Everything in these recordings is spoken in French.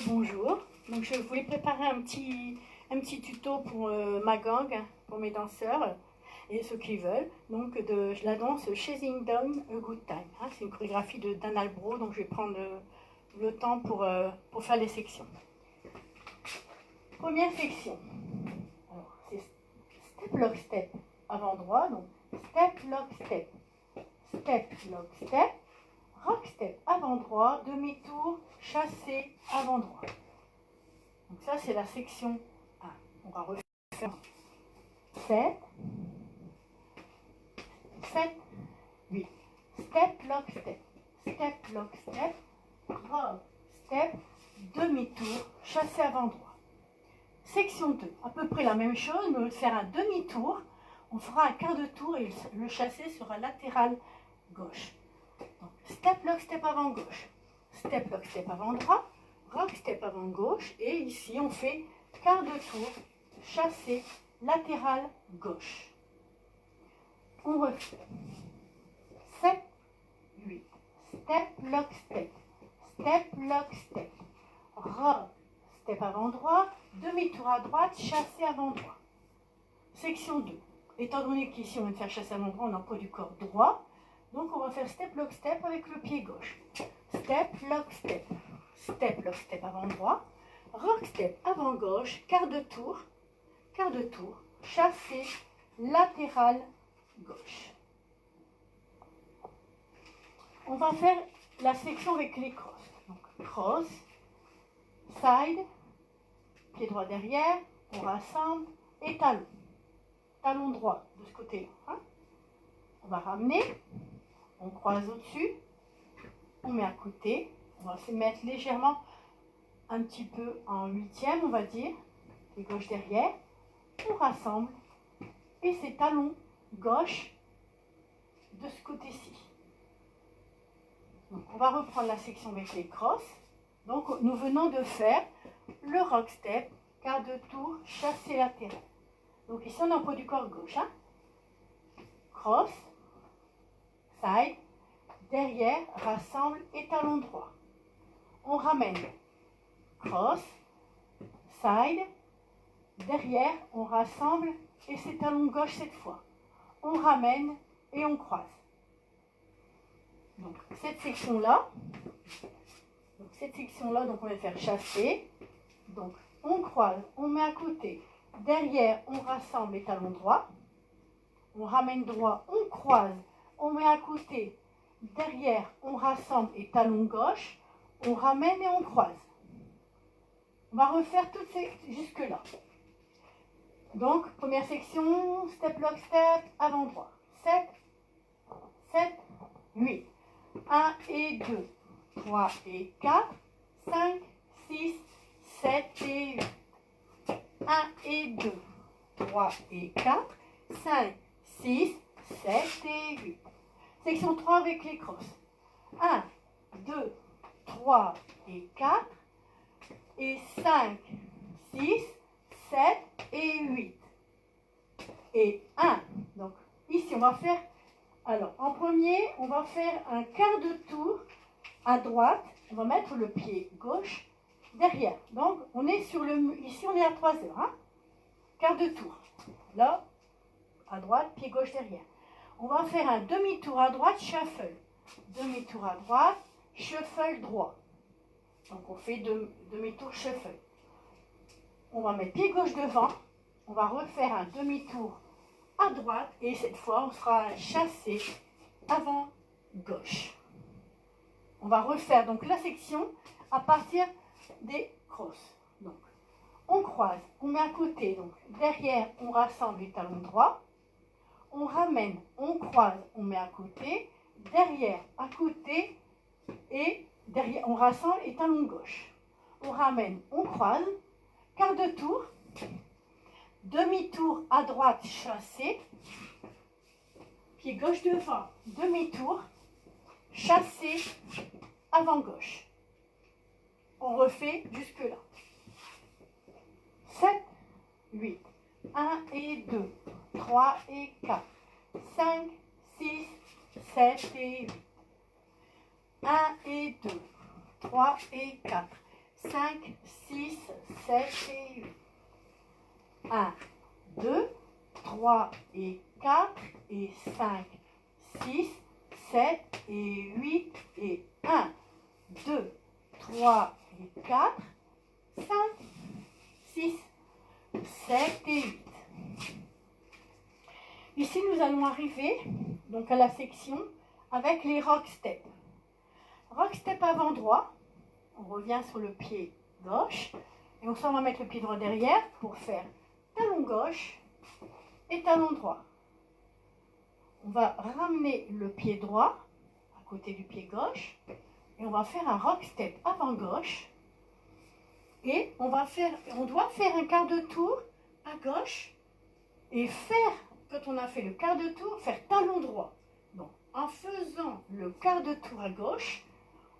Bonjour. Donc je voulais préparer un petit tuto pour ma gang, pour mes danseurs et ceux qui veulent. Donc de la danse Chasing Down a Good Time. Hein, c'est une chorégraphie de Dan Albro, donc je vais prendre le temps pour faire les sections. Première section. Alors c'est step lock step avant droit, donc step lock step, step lock step. Rock step avant droit, demi-tour, chassé avant droit. Donc ça c'est la section 1. On va refaire 7, 7, 8. Step, lock, step. Step, lock, step. Rock, step, demi-tour, chassé avant droit. Section 2, à peu près la même chose, mais au lieu de faire un demi-tour, on fera un quart de tour et le chassé sera latéral gauche. Donc, step, lock, step avant gauche, step, lock, step avant droit, rock, step avant gauche, et ici on fait quart de tour, chassé, latéral, gauche. On refait 7, 8, step, lock, step, step, lock, step, rock, step avant droit, demi-tour à droite, chassé avant droit. Section 2, étant donné qu'ici on vient de faire chassé avant droit, on a un poids du corps droit. Donc on va faire step, lock, step avec le pied gauche. Step, lock, step. Step, lock, step avant droit. Rock, step avant gauche. Quart de tour, chassé, latéral, gauche. On va faire la section avec les crosses. Donc cross, side, pied droit derrière, on rassemble et talon. Talon droit de ce côté-là. Hein? On va ramener. On croise au-dessus, on met à côté, on va se mettre légèrement un petit peu en huitième, on va dire, et gauche derrière, on rassemble, et c'est talon gauche de ce côté-ci. Donc on va reprendre la section avec les crosses. Donc nous venons de faire le rock step, quart de tour, chassé latéral. Donc ici on a un poids du corps gauche, hein? Cross, side, derrière, rassemble et talon droit. On ramène, cross, side, derrière, on rassemble et c'est talon gauche cette fois. On ramène et on croise. Donc cette section-là, donc on va faire chasser. Donc on croise, on met à côté. Derrière, on rassemble et talon droit. On ramène droit, on croise, on met à côté. Derrière, on rassemble et talon gauche, on ramène et on croise. On va refaire toutes ces jusque-là. Donc, première section, step, lock, step, avant droit. 7, 7, 8. 1 et 2, 3 et 4, 5, 6, 7 et 8. 1 et 2, 3 et 4, 5, 6, 7 et 8. Section 3 avec les crosses. 1, 2, 3 et 4. Et 5, 6, 7 et 8. Et 1. Donc ici, on va faire... Alors, en premier, on va faire un quart de tour à droite. On va mettre le pied gauche derrière. Donc, on est sur le... Ici, on est à 3 heures. Hein? Quart de tour. Là, à droite, pied gauche derrière. On va faire un demi-tour à droite, shuffle. Demi-tour à droite, shuffle droit. Donc on fait demi-tour shuffle. On va mettre pied gauche devant. On va refaire un demi-tour à droite. Et cette fois, on sera chassé avant gauche. On va refaire donc la section à partir des crosses. Donc on croise, on met à côté. Donc derrière, on rassemble les talons droits. On ramène, on croise, on met à côté, derrière, à côté, et derrière, on rassemble et talon gauche. On ramène, on croise, quart de tour, demi-tour à droite, chassé, pied gauche devant, demi-tour, chassé, avant gauche. On refait jusque-là. 7, 8. 1 et 2, 3 et 4, 5, 6, 7 et 8. 1 et 2, 3 et 4, 5, 6, 7 et 8. 1, 2, 3 et 4 et 5, 6, 7 et 8 et 1, 2, 3 et 4, 5, 6, 7 et 8. Ici, nous allons arriver donc à la section avec les rock steps. Rock step avant droit, on revient sur le pied gauche et on s'en va mettre le pied droit derrière pour faire talon gauche et talon droit. On va ramener le pied droit à côté du pied gauche et on va faire un rock step avant gauche et on doit faire un quart de tour à gauche et faire, quand on a fait le quart de tour, faire talon droit. Donc en faisant le quart de tour à gauche,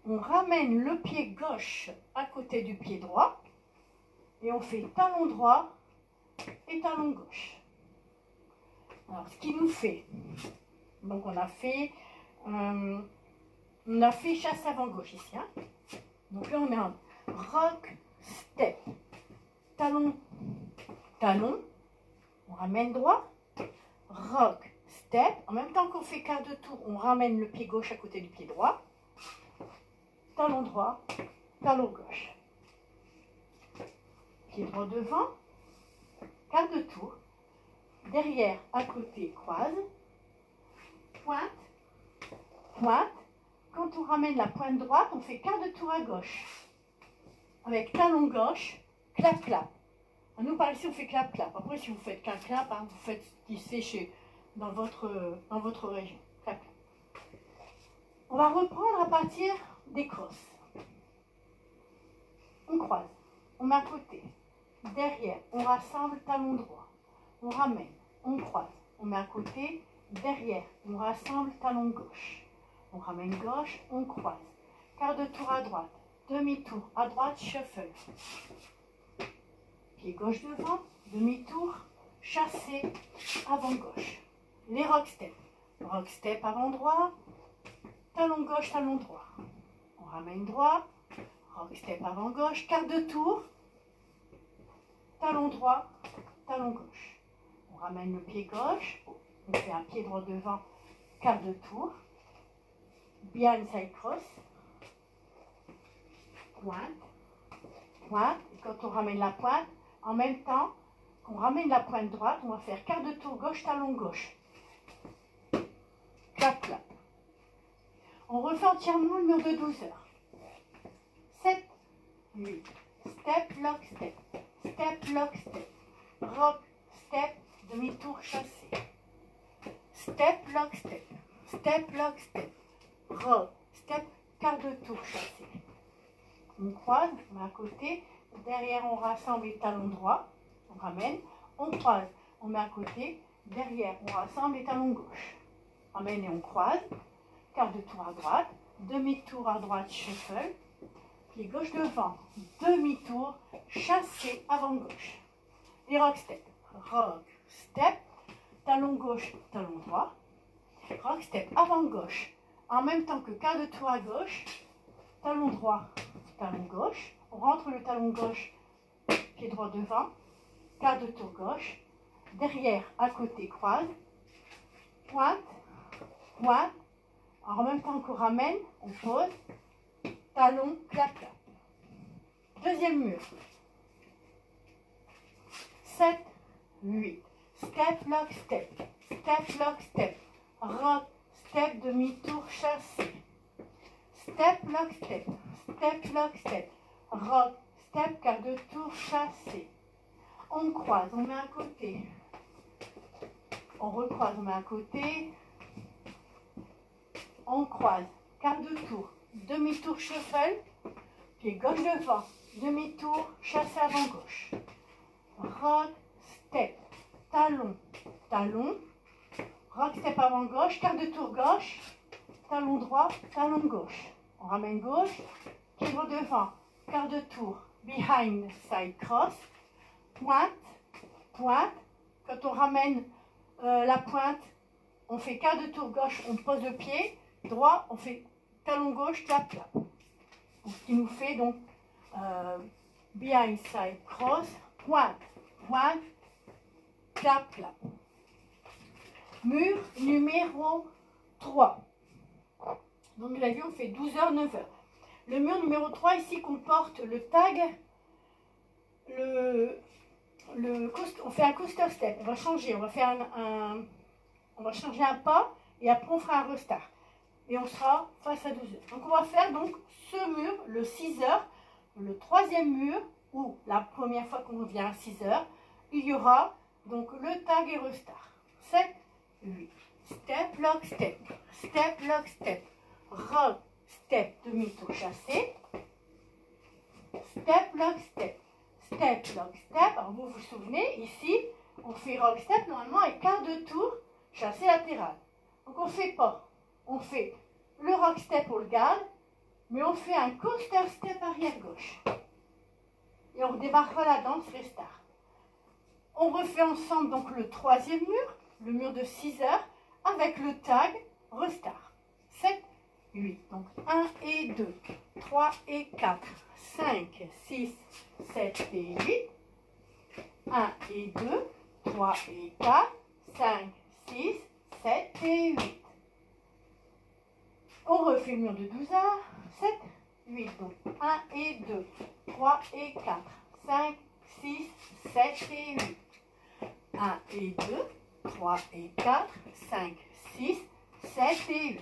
on ramène le pied gauche à côté du pied droit et on fait talon droit et talon gauche. Alors, ce qui nous fait, donc on a fait chasse avant gauche ici. Hein. Donc là, on a un rock step, talon, talon, on ramène droit, rock step. En même temps qu'on fait quart de tour, on ramène le pied gauche à côté du pied droit. Talon droit, talon gauche. Pied droit devant, quart de tour. Derrière, à côté, croise. Pointe, pointe. Quand on ramène la pointe droite, on fait quart de tour à gauche. Avec talon gauche, clap, clap. Nous, par ici, on fait clap, clap. Après, si vous faites qu'un clap, hein, vous faites ce qui se fait dans votre région. Clap, clap. On va reprendre à partir des crosses. On croise, on met à côté. Derrière, on rassemble talon droit. On ramène, on croise, on met à côté. Derrière, on rassemble talon gauche. On ramène gauche, on croise. Quart de tour à droite, demi-tour à droite, shuffle. Pied gauche devant, demi-tour, chassé, avant gauche. Les rock step. Rock step avant droit, talon gauche, talon droit. On ramène droit, rock step avant gauche, quart de tour, talon droit, talon gauche. On ramène le pied gauche, on fait un pied droit devant, quart de tour, behind side cross, pointe, pointe, et quand on ramène la pointe, en même temps qu'on ramène la pointe droite, on va faire quart de tour gauche, talon gauche. Clap, clap. On refait entièrement le mur de 12 heures. 7, 8. Step, lock, step. Step, lock, step. Rock, step, demi-tour chassé. Step, lock, step. Step, lock, step. Rock, step, quart de tour chassé. On croise, on met à côté. Derrière, on rassemble les talons droits. On ramène. On croise, on met à côté. Derrière, on rassemble les talons gauche. On ramène et on croise. Quart de tour à droite. Demi-tour à droite, shuffle. Pied gauche devant. Demi-tour, chassé avant gauche. Les rock step. Rock step. Talon gauche, talon droit. Rock step avant gauche. En même temps que quart de tour à gauche. Talon droit, talon gauche. On rentre le talon gauche, pied droit devant. Quart de tour gauche. Derrière, à côté, croise. Pointe, pointe. En même temps qu'on ramène, on pose. Talon, clap, clap. Deuxième mur. 7, 8. Step, lock, step. Step, lock, step. Rock, step, demi-tour, chassé. Step, lock, step. Step, lock, step. Rock, step, quart de tour, chassé. On croise, on met à côté. On recroise, on met à côté. On croise, quart de tour. Demi-tour, shuffle. Pied gauche devant. Demi-tour, chassé avant gauche. Rock, step. Talon, talon. Rock, step avant gauche. Quart de tour gauche. Talon droit, talon gauche. On ramène gauche. Pied droit devant. Quart de tour. Behind, side cross. Pointe, pointe. Quand on ramène la pointe, on fait quart de tour gauche, on pose le pied. Droit, on fait talon gauche, clap, clap. Ce qui nous fait donc behind side cross, pointe, pointe, clap, clap. Mur numéro 3. Donc vous l'avez vu, on fait 12h, 9h. Le mur numéro 3 ici comporte le tag, on fait un coaster step, on va changer, on va faire on va changer un pas et après on fera un restart. Et on sera face à 12h. Donc on va faire donc ce mur, le 6h, le troisième mur, ou la première fois qu'on revient à 6h, il y aura donc le tag et restart. 7, 8. Step, lock, step. Step, lock, step. Rock, step, demi-tour chassé. Step, lock, step. Step, lock, step. Alors vous vous souvenez, ici, on fait rock, step normalement avec quart de tour chassé latéral. Donc on ne fait pas. On fait le rock step, on le garde, mais on fait un coaster step arrière gauche. Et on redémarrera la danse restart. On refait ensemble donc le troisième mur, le mur de 6 heures, avec le tag restart. 7, 8. Donc 1 et 2, 3 et 4, 5, 6, 7 et 8. 1 et 2, 3 et 4, 5, 6, 7 et 8. On refait le mur de 12 heures. 7, 8. Donc 1 et 2, 3 et 4, 5, 6, 7 et 8. 1 et 2, 3 et 4, 5, 6, 7 et 8.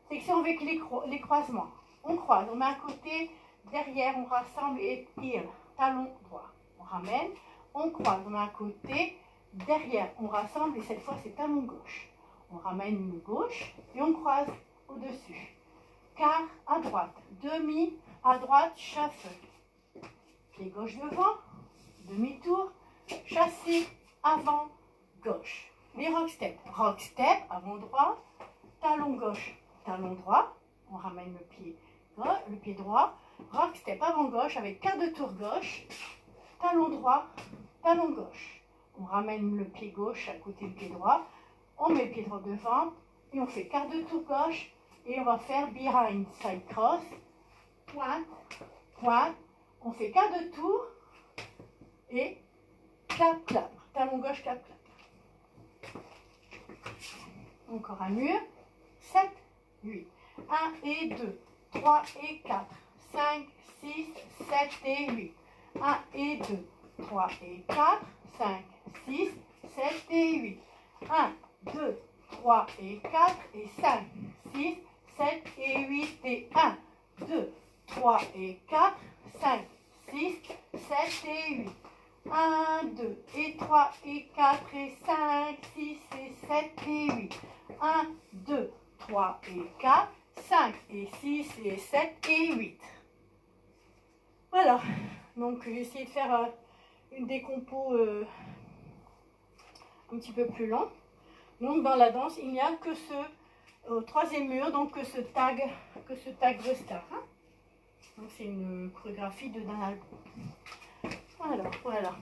Section avec les croisements. On croise, on met un côté, derrière, on rassemble et tire. Talon droit. On ramène, on croise, on met un côté, derrière, on rassemble et cette fois c'est talon gauche. On ramène le gauche et on croise au-dessus. Quart à droite, demi à droite, shuffle. Pied gauche devant, demi-tour, chassé, avant, gauche. Les rock step, avant droit, talon gauche, talon droit. On ramène le pied droit, rock step avant gauche avec quart de tour gauche, talon droit, talon gauche. On ramène le pied gauche à côté du pied droit, on met le pied droit devant et on fait quart de tour gauche et on va faire behind side cross, pointe, pointe. On fait quart de tour et clap, clap. Talon gauche, clap, clap. Encore un mur. 7, 8. 1 et 2, 3 et 4, 5, 6, 7 et 8. 1 et 2, 3 et 4, 5, 6, 7 et 8. 1, 2, 3 et 4 et 5, 6, 7 et 8 et 1, 2, 3 et 4, 5, 6, 7 et 8. 1, 2 et 3 et 4 et 5, 6 et 7 et 8. 1, 2, 3 et 4, 5 et 6 et 7 et 8. Voilà, donc j'ai essayé de faire une décompo un petit peu plus long. Donc dans la danse, il n'y a que ce troisième mur, donc que ce tag restart. Hein. Donc c'est une chorégraphie de Dan Albro. Alors, voilà.